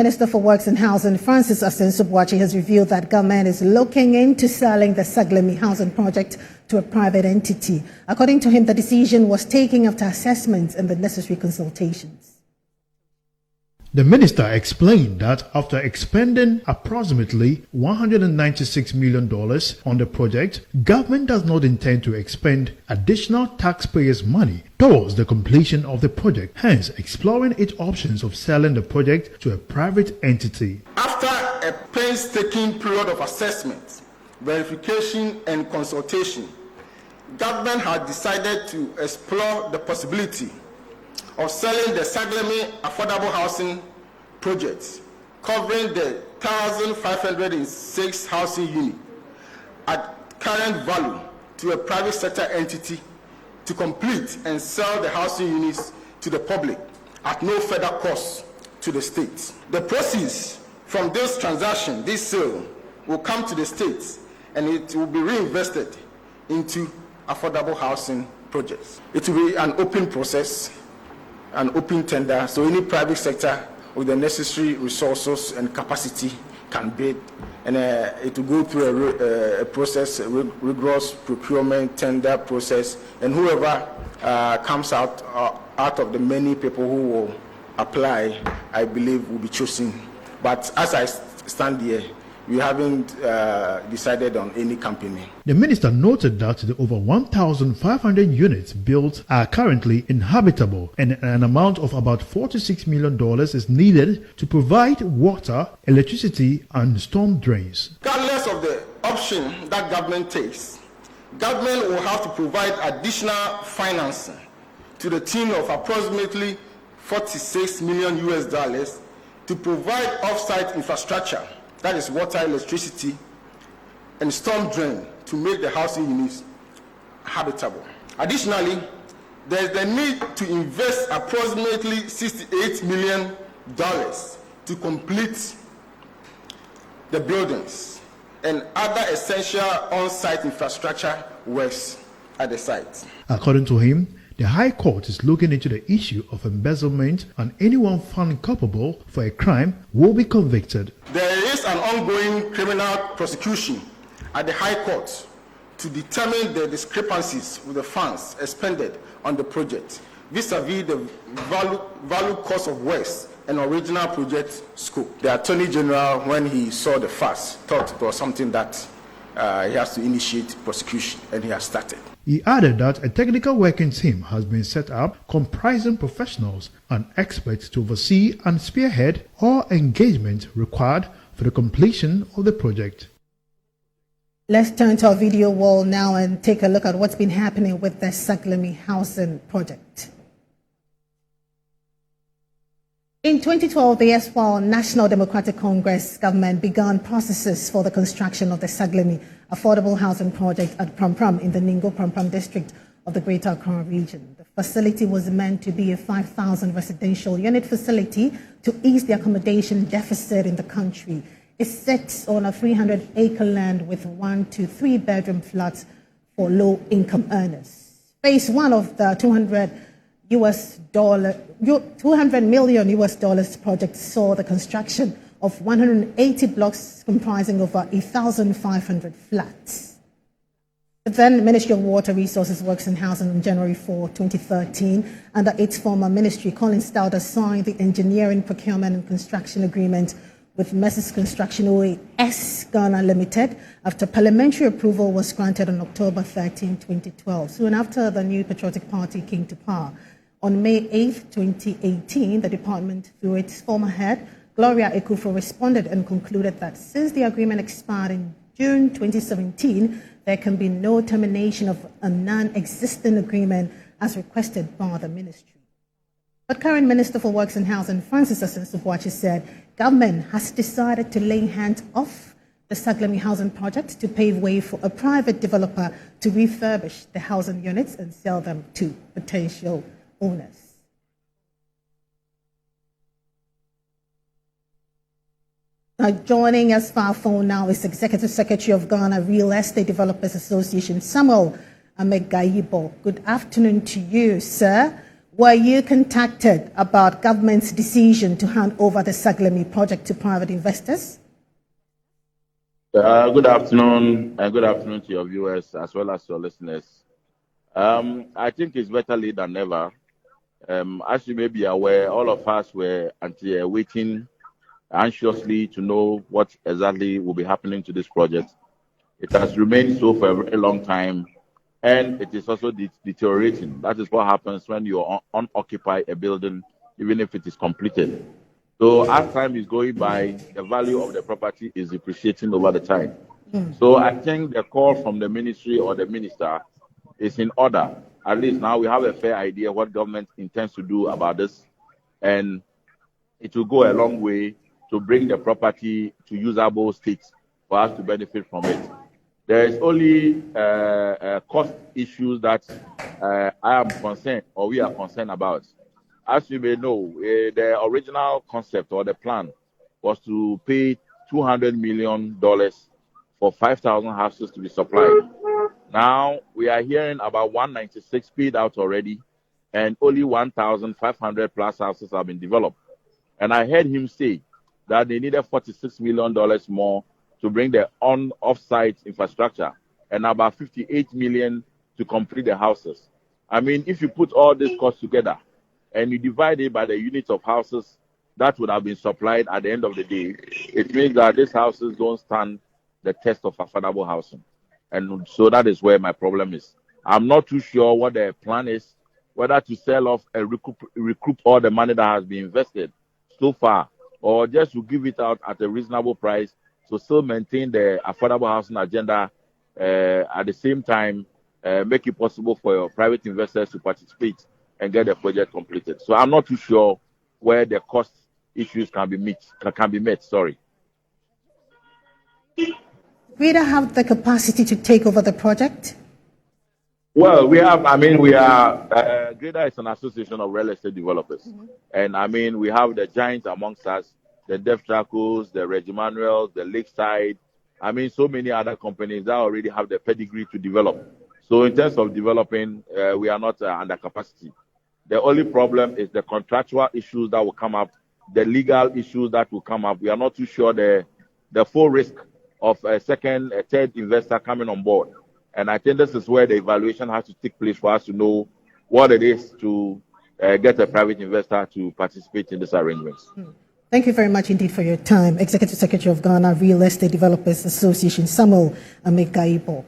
Minister for Works and Housing, Francis Asensubwachi, has revealed that government is looking into selling the Saglemi Housing Project to a private entity. According to him, the decision was taken after assessments and the necessary consultations. The minister explained that after expending approximately $196 million on the project, government does not intend to expend additional taxpayers' money towards the completion of the project, hence exploring its options of selling the project to a private entity. After a painstaking period of assessment, verification and consultation, government had decided to explore the possibility of selling the Saglemi Affordable Housing Project, covering the 1,506 housing units at current value to a private sector entity to complete and sell the housing units to the public at no further cost to the state. The proceeds from this transaction, this sale, will come to the state and it will be reinvested into affordable housing projects. It will be an open process, an open tender, so any private sector with the necessary resources and capacity can bid, and it will go through a process, a rigorous procurement tender process, and whoever comes out of the many people who will apply, I believe, will be chosen. But as I stand here, we haven't decided on any company. The minister noted that the over 1,500 units built are currently inhabitable and an amount of about $46 million is needed to provide water, electricity and storm drains. Regardless of the option that government takes, government will have to provide additional financing to the tune of approximately $46 million to provide off-site infrastructure, that is water, electricity, and storm drain to make the housing units habitable. Additionally, there is the need to invest approximately $68 million to complete the buildings and other essential on-site infrastructure works at the site. According to him, the High Court is looking into the issue of embezzlement, and anyone found culpable for a crime will be convicted. There is an ongoing criminal prosecution at the High Court to determine the discrepancies with the funds expended on the project vis-a-vis the value cost of works and original project scope. The Attorney General, when he saw the facts, thought it was something that he has to initiate prosecution, and he has started. He added that a technical working team has been set up comprising professionals and experts to oversee and spearhead all engagement required for the completion of the project. Let's turn to our video wall now and take a look at what's been happening with the Saglemi Housing Project. In 2012, the erstwhile National Democratic Congress government began processes for the construction of the Saglemi Affordable Housing Project at Pram in the Ningo Pram district of the Greater Accra region. The facility was meant to be a 5,000 residential unit facility to ease the accommodation deficit in the country. It sits on a 300-acre land with 1 to 3 bedroom flats for low-income earners. Phase 1 of the $200 million project saw the construction of 180 blocks comprising over 1,500 flats. The then Ministry of Water Resources, Works and Housing on January 4, 2013, under its former ministry, Colin Stauder signed the engineering, procurement and construction agreement with Messes Construction OAS Ghana Limited after parliamentary approval was granted on October 13, 2012. Soon after the new Patriotic Party came to power. On May 8, 2018, the department, through its former head, Gloria Ekufo, responded and concluded that since the agreement expired in June 2017, there can be no termination of a non-existent agreement as requested by the ministry. But current Minister for Works and Housing, Francis Asensubwachi, said government has decided to lay hands off the Saglemi Housing Project to pave way for a private developer to refurbish the housing units and sell them to potential owners. Now, joining us via phone now is Executive Secretary of Ghana Real Estate Developers Association, Samuel Amegayibo. Good afternoon to you, sir. Were you contacted about government's decision to hand over the Saglemi project to private investors? Good afternoon, and good afternoon to your viewers as well as your listeners. I think it's better late than never. As you may be aware, all of us were waiting anxiously to know what exactly will be happening to this project. It has remained so for a very long time, and it is also deteriorating. That is what happens when you occupy a building, even if it is completed. So as time is going by, the value of the property is depreciating over the time. So I think the call from the ministry or the minister is in order. At least now we have a fair idea what government intends to do about this, and it will go a long way to bring the property to usable state for us to benefit from it. There is only cost issues that I am concerned, or we are concerned about. As you may know, the original concept or the plan was to pay $200 million for 5,000 houses to be supplied. Now we are hearing about 196 paid out already, and only 1,500 plus houses have been developed. And I heard him say that they needed $46 million more to bring the off-site infrastructure, and about 58 million to complete the houses. I mean, if you put all these costs together and you divide it by the units of houses that would have been supplied at the end of the day, it means that these houses don't stand the test of affordable housing. And so that is where my problem is. I'm not too sure what the plan is, whether to sell off and recoup all the money that has been invested so far, or just to give it out at a reasonable price to still maintain the affordable housing agenda, at the same time make it possible for your private investors to participate and get the project completed. So I'm not too sure where the cost issues can be met. Sorry. We don't have the capacity to take over the project? Well, we are, GREDA is an association of real estate developers. And we have the giants amongst us, the Def Tracos, the Regimanuels, the Lakeside. So many other companies that already have the pedigree to develop. So in terms of developing, we are not under capacity. The only problem is the contractual issues that will come up, the legal issues that will come up. We are not too sure the full risk of a third investor coming on board. And I think this is where the evaluation has to take place for us to know what it is to get a private investor to participate in these arrangements. Thank you very much indeed for your time. Executive Secretary of Ghana Real Estate Developers Association, Samuel Amekaibo.